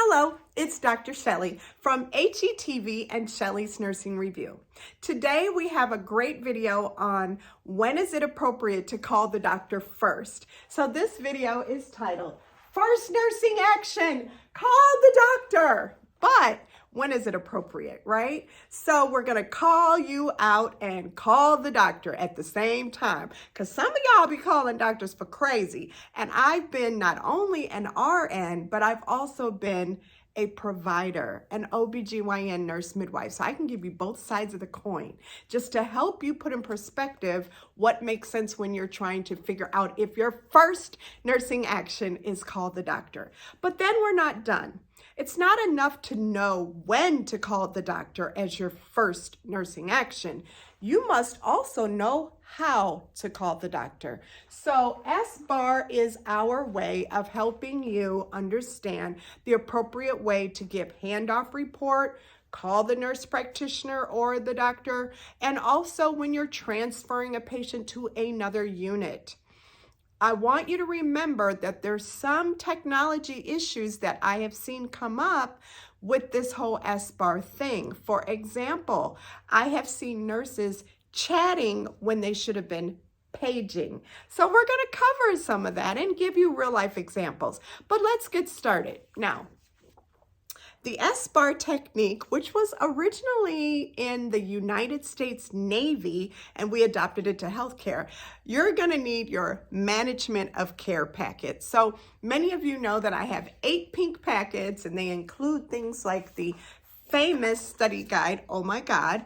Hello, it's Dr. Shelley from HETV and Shelley's Nursing Review. Today we have a great video on when is it appropriate to call the doctor first. So this video is titled, First Nursing Action, Call the Doctor. But when is it appropriate, right? So we're gonna call you out and call the doctor at the same time, because some of y'all be calling doctors for crazy. And I've been not only an RN, but I've also been a provider, an OBGYN nurse midwife. So I can give you both sides of the coin just to help you put in perspective what makes sense when you're trying to figure out if your first nursing action is call the doctor. But then we're not done. It's not enough to know when to call the doctor as your first nursing action. You must also know how to call the doctor. So SBAR is our way of helping you understand the appropriate way to give handoff report, call the nurse practitioner or the doctor, and also when you're transferring a patient to another unit. I want you to remember that there's some technology issues that I have seen come up with this whole SBAR thing. For example, I have seen nurses chatting when they should have been paging. So we're going to cover some of that and give you real life examples. But let's get started. Now, the SBAR technique, which was originally in the United States Navy, and we adopted it to healthcare, you're gonna need your management of care packet. So many of you know that I have 8 pink packets, and they include things like the famous study guide, oh my God,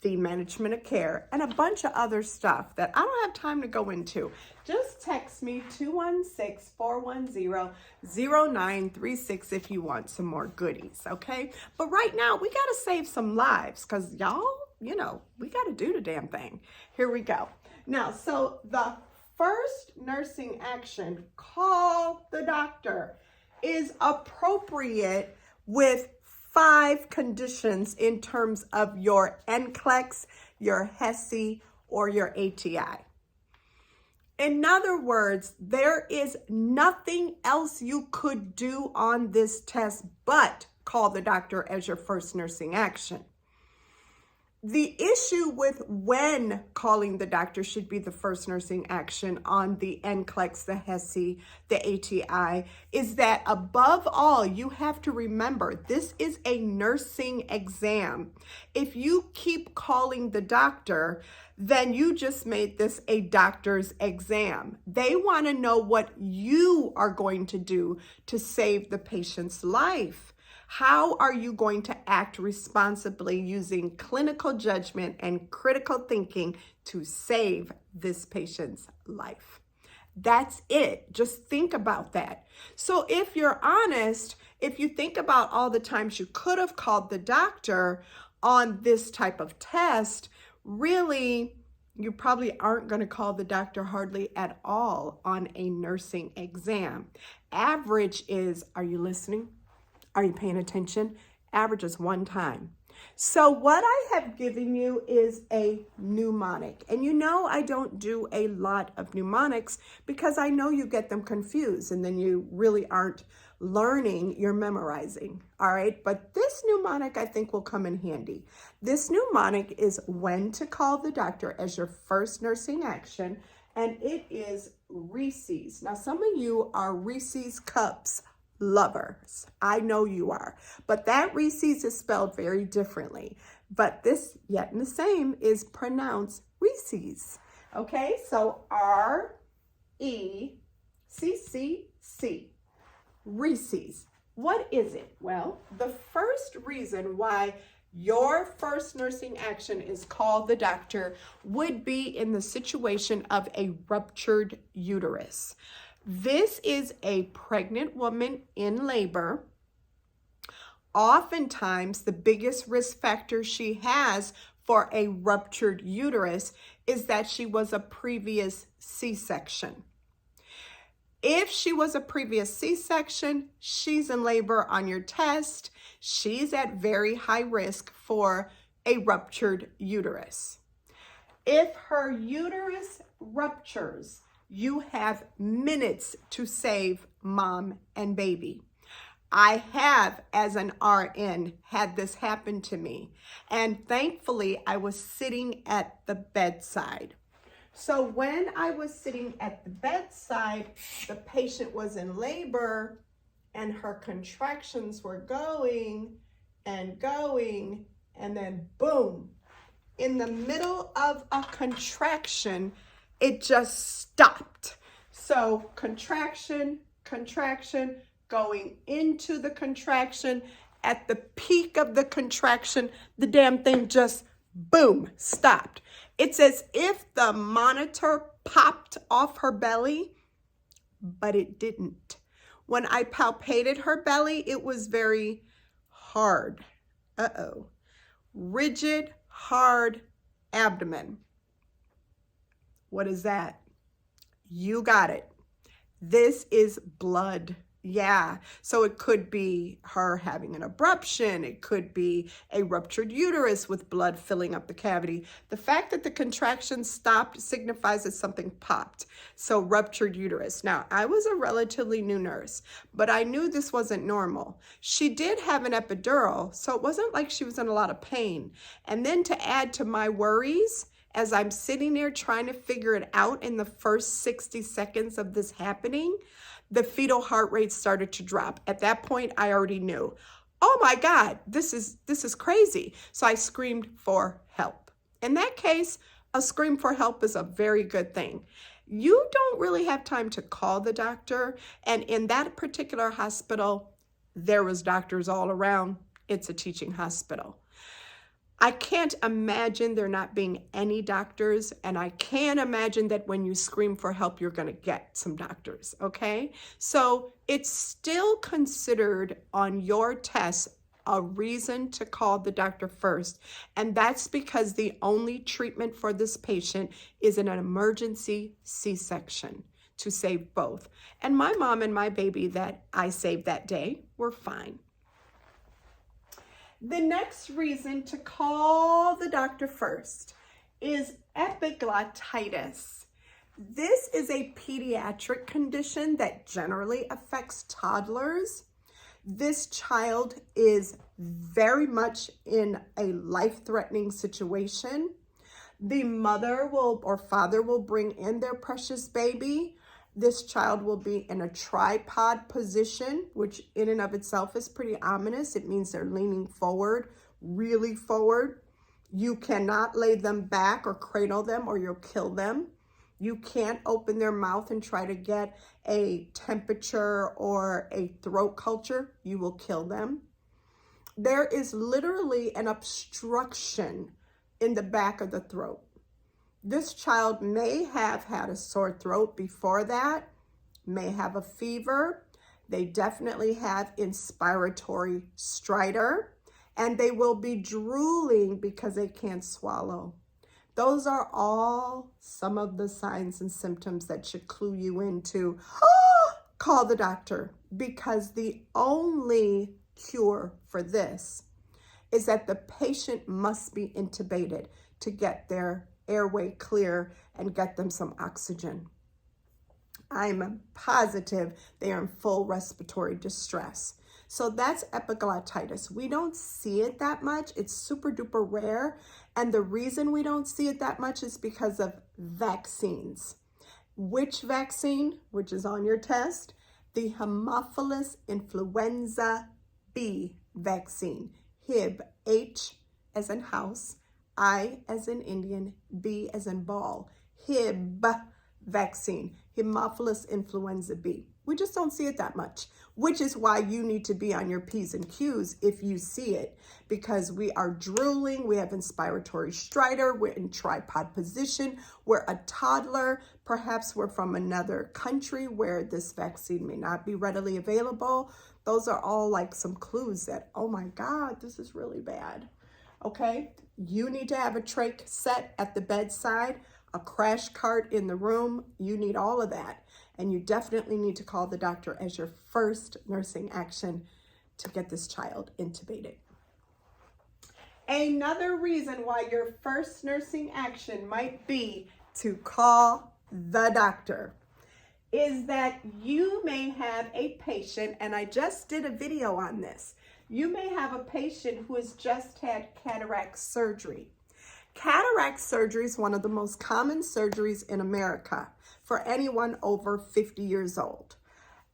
the management of care, and a bunch of other stuff that I don't have time to go into. Just text me 216-410-0936 if you want some more goodies, okay? But right now, we gotta save some lives, because y'all, we gotta do the damn thing. Here we go. Now, so the first nursing action, call the doctor, is appropriate with 5 conditions in terms of your NCLEX, your HESI, or your ATI. In other words, there is nothing else you could do on this test but call the doctor as your first nursing action. The issue with when calling the doctor should be the first nursing action on the NCLEX, the HESI, the ATI, is that above all, you have to remember this is a nursing exam. If you keep calling the doctor, then you just made this a doctor's exam. They want to know what you are going to do to save the patient's life. How are you going to act responsibly using clinical judgment and critical thinking to save this patient's life? That's it. Just think about that. So if you're honest, if you think about all the times you could have called the doctor on this type of test, really, you probably aren't going to call the doctor hardly at all on a nursing exam. Average is, are you listening? Are you paying attention? Average is 1 time. So what I have given you is a mnemonic. And I don't do a lot of mnemonics because I know you get them confused and then you really aren't learning, you're memorizing. All right, but this mnemonic I think will come in handy. This mnemonic is when to call the doctor as your first nursing action, and it is Reese's. Now some of you are Reese's Cups lovers. I know you are, but that Reese's is spelled very differently. But this, yet and the same, is pronounced Reese's. Okay, so R-E-C-C-C, Reese's. What is it? Well, the first reason why your first nursing action is call the doctor would be in the situation of a ruptured uterus. This is a pregnant woman in labor. Oftentimes, the biggest risk factor she has for a ruptured uterus is that she was a previous C-section. If she was a previous C-section, she's in labor on your test. She's at very high risk for a ruptured uterus. If her uterus ruptures, you have minutes to save mom and baby. I have, as an RN, had this happen to me. And thankfully, I was sitting at the bedside. So when I was sitting at the bedside, the patient was in labor and her contractions were going, and then boom. In the middle of a contraction, it just stopped. So contraction, going into the contraction. At the peak of the contraction, the damn thing just boom, stopped. It's as if the monitor popped off her belly, but it didn't. When I palpated her belly, it was very hard. Rigid, hard abdomen. What is that? You got it. This is blood. Yeah, so it could be her having an abruption. It could be a ruptured uterus with blood filling up the cavity. The fact that the contraction stopped signifies that something popped. So ruptured uterus. Now, I was a relatively new nurse, but I knew this wasn't normal. She did have an epidural, so it wasn't like she was in a lot of pain. And then to add to my worries, as I'm sitting there trying to figure it out in the first 60 seconds of this happening, the fetal heart rate started to drop. At that point, I already knew, oh my God, this is crazy. So I screamed for help. In that case, a scream for help is a very good thing. You don't really have time to call the doctor. And in that particular hospital, there was doctors all around. It's a teaching hospital. I can't imagine there not being any doctors, and I can't imagine that when you scream for help, you're going to get some doctors, okay? So it's still considered on your test a reason to call the doctor first, and that's because the only treatment for this patient is an emergency C-section to save both. And my mom and my baby that I saved that day were fine. The next reason to call the doctor first is epiglottitis. This is a pediatric condition that generally affects toddlers. This child is very much in a life-threatening situation. The mother or father will bring in their precious baby. This child will be in a tripod position, which in and of itself is pretty ominous. It means they're leaning forward, really forward. You cannot lay them back or cradle them or you'll kill them. You can't open their mouth and try to get a temperature or a throat culture. You will kill them. There is literally an obstruction in the back of the throat. This child may have had a sore throat before that, may have a fever. They definitely have inspiratory stridor, and they will be drooling because they can't swallow. Those are all some of the signs and symptoms that should clue you into, call the doctor, because the only cure for this is that the patient must be intubated to get their airway clear and get them some oxygen. I'm positive they are in full respiratory distress. So that's epiglottitis. We don't see it that much. It's super duper rare. And the reason we don't see it that much is because of vaccines. Which vaccine, which is on your test? The Haemophilus influenza B vaccine. HIB, H as in house, I as in Indian, B as in ball. HIB vaccine, Haemophilus influenza B. We just don't see it that much, which is why you need to be on your P's and Q's if you see it, because we are drooling, we have inspiratory stridor, we're in tripod position, we're a toddler, perhaps we're from another country where this vaccine may not be readily available. Those are all like some clues that, oh my God, this is really bad. Okay, you need to have a trach set at the bedside, a crash cart in the room. You need all of that. And you definitely need to call the doctor as your first nursing action to get this child intubated. Another reason why your first nursing action might be to call the doctor is that you may have a patient, and I just did a video on this. You may have a patient who has just had cataract surgery. Cataract surgery is one of the most common surgeries in America for anyone over 50 years old.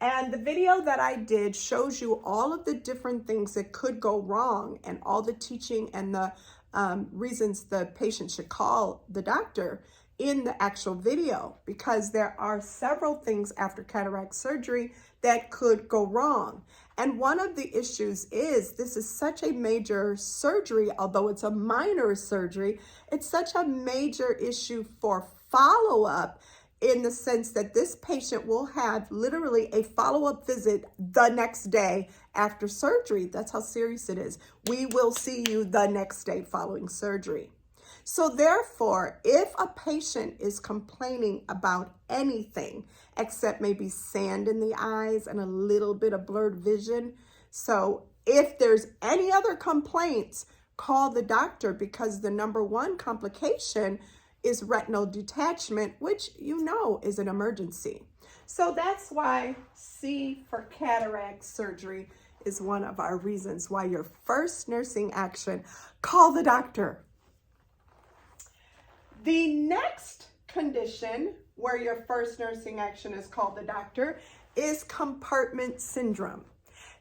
And the video that I did shows you all of the different things that could go wrong and all the teaching and the reasons the patient should call the doctor in the actual video, because there are several things after cataract surgery that could go wrong. And one of the issues is this is such a major surgery, although it's a minor surgery, it's such a major issue for follow-up, in the sense that this patient will have literally a follow-up visit the next day after surgery. That's how serious it is. We will see you the next day following surgery. So therefore, if a patient is complaining about anything except maybe sand in the eyes and a little bit of blurred vision, so if there's any other complaints, call the doctor, because the number one complication is retinal detachment, which you know is an emergency. So that's why C for cataract surgery is one of our reasons why your first nursing action, call the doctor. The next condition where your first nursing action is called the doctor is compartment syndrome.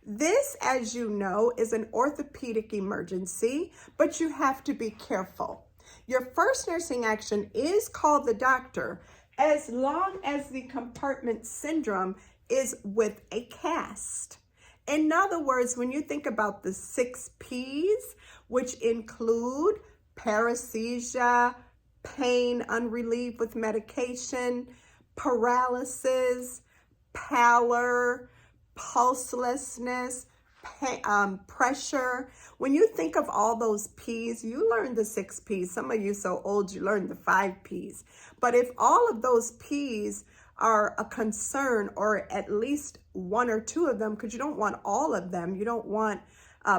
This, as you know, is an orthopedic emergency, but you have to be careful. Your first nursing action is called the doctor as long as the compartment syndrome is with a cast. In other words, when you think about the 6 Ps, which include paresthesia, pain unrelieved with medication, paralysis, pallor, pulselessness, pressure. When you think of all those Ps, you learned the 6 Ps. Some of you so old, you learned the 5 Ps. But if all of those Ps are a concern, or at least 1 or 2 of them, because you don't want all of them, you don't want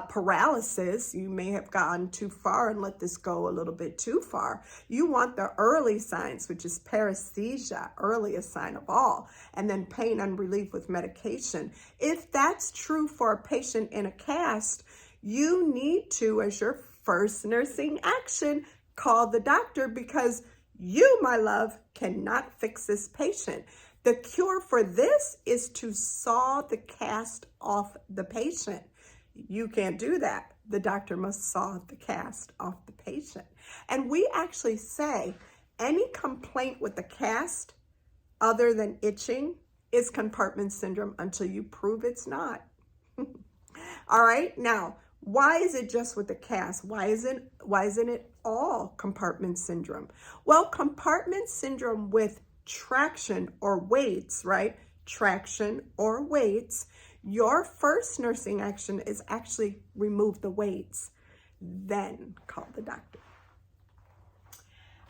paralysis. You may have gone too far and let this go a little bit too far. You want the early signs, which is paresthesia, earliest sign of all, and then pain unrelieved with medication. If that's true for a patient in a cast, you need to, as your first nursing action, call the doctor, because you, my love, cannot fix this patient. The cure for this is to saw the cast off the patient. You can't do that. The doctor must saw the cast off the patient. And we actually say any complaint with the cast other than itching is compartment syndrome until you prove it's not. All right. Now, why is it just with the cast? Why isn't it all compartment syndrome? Well, compartment syndrome with traction or weights, right? Traction or weights. Your first nursing action is actually remove the weights, then call the doctor.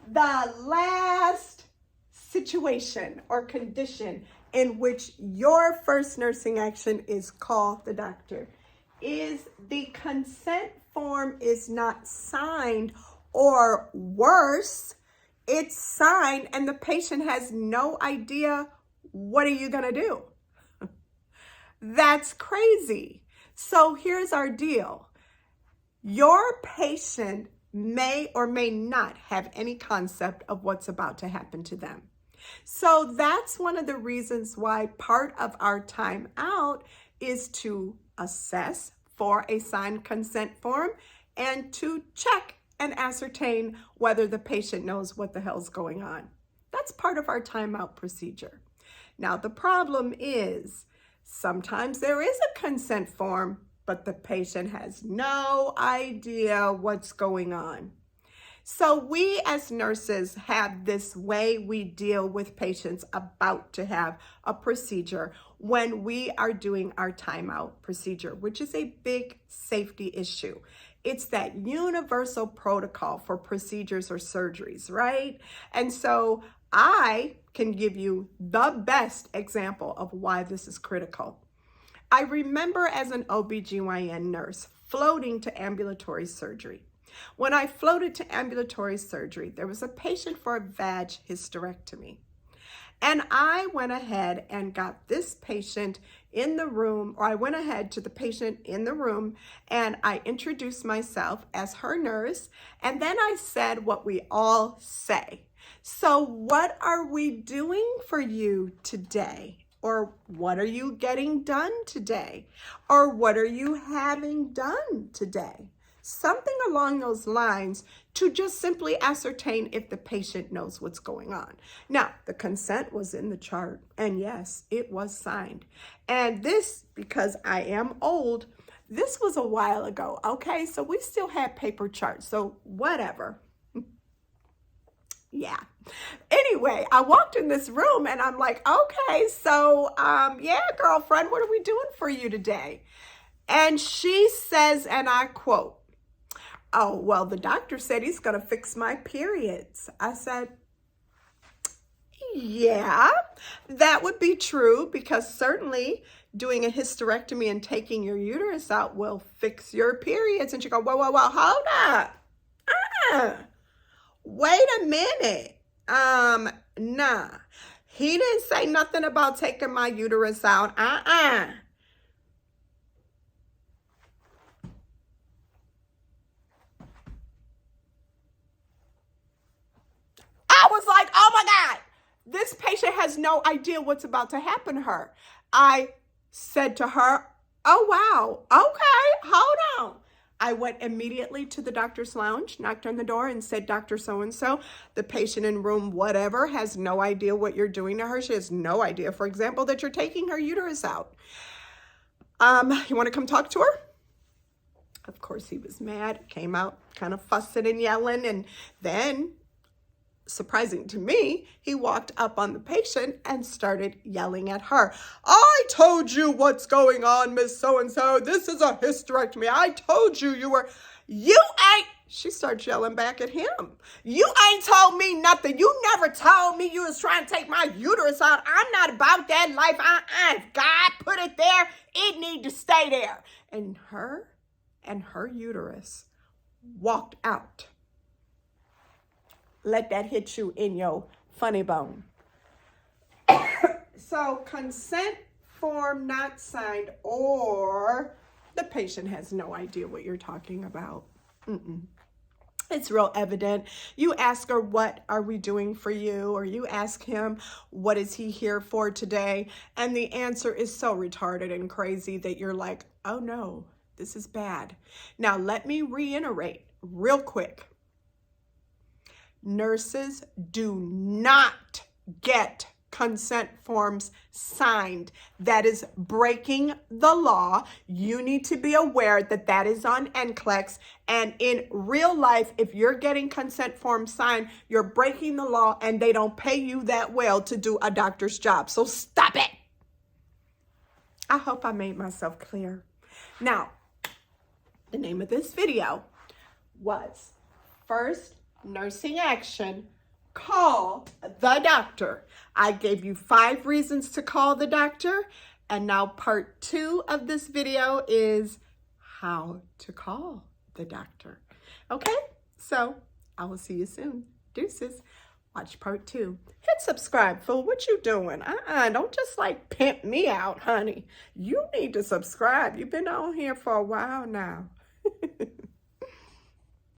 The last situation or condition in which your first nursing action is call the doctor is the consent form is not signed, or worse, it's signed and the patient has no idea what are you going to do. That's crazy. So here's our deal. Your patient may or may not have any concept of what's about to happen to them. So that's one of the reasons why part of our time out is to assess for a signed consent form and to check and ascertain whether the patient knows what the hell's going on. That's part of our timeout procedure. Now, the problem is sometimes there is a consent form, but the patient has no idea what's going on. So we as nurses have this way we deal with patients about to have a procedure when we are doing our timeout procedure, which is a big safety issue. It's that universal protocol for procedures or surgeries, right? And so I can give you the best example of why this is critical. I remember as an OBGYN nurse floating to ambulatory surgery. When I floated to ambulatory surgery, there was a patient for a vag hysterectomy. And I went ahead and got this patient in the room, or I went ahead to the patient in the room and I introduced myself as her nurse. And then I said what we all say. So what are we doing for you today? Or what are you getting done today? Or what are you having done today? Something along those lines to just simply ascertain if the patient knows what's going on. Now, the consent was in the chart, and yes, it was signed. And this, because I am old, this was a while ago, okay? So we still had paper charts, so whatever. Yeah. Anyway, I walked in this room and I'm like, okay, so yeah, girlfriend, what are we doing for you today? And she says, and I quote, "Oh, well, the doctor said he's going to fix my periods." I said, yeah, that would be true, because certainly doing a hysterectomy and taking your uterus out will fix your periods. And she goes, whoa, hold up. Wait a minute. Nah. He didn't say nothing about taking my uterus out. I was like, oh my God, this patient has no idea what's about to happen to her. I said to her, oh wow, okay, hold on. I went immediately to the doctor's lounge, knocked on the door and said, Dr. So-and-so, the patient in room whatever has no idea what you're doing to her. She has no idea, for example, that you're taking her uterus out. You want to come talk to her? Of course, he was mad, came out kind of fussing and yelling. And then, surprising to me, he walked up on the patient and started yelling at her. I told you what's going on, Miss So-and-so. This is a hysterectomy. I told you you ain't. She starts yelling back at him. You ain't told me nothing. You never told me you was trying to take my uterus out. I'm not about that life. If God put it there, it need to stay there. And her uterus walked out. Let that hit you in your funny bone. So consent form not signed, or the patient has no idea what you're talking about. It's real evident. You ask her, what are we doing for you? Or you ask him, what is he here for today? And the answer is so retarded and crazy that you're like, oh no, this is bad. Now, let me reiterate real quick. Nurses do not get consent forms signed. That is breaking the law. You need to be aware that that is on NCLEX. And in real life, if you're getting consent forms signed, you're breaking the law, and they don't pay you that well to do a doctor's job. So stop it. I hope I made myself clear. Now, the name of this video was First Nursing Action, Call the Doctor. I gave you 5 reasons to call the doctor, and now part 2 of this video is how to call the doctor. Okay, so I will see you soon. Deuces. Watch part 2. Hit subscribe, fool. What you doing? Don't just like pimp me out, honey. You need to subscribe. You've been on here for a while now.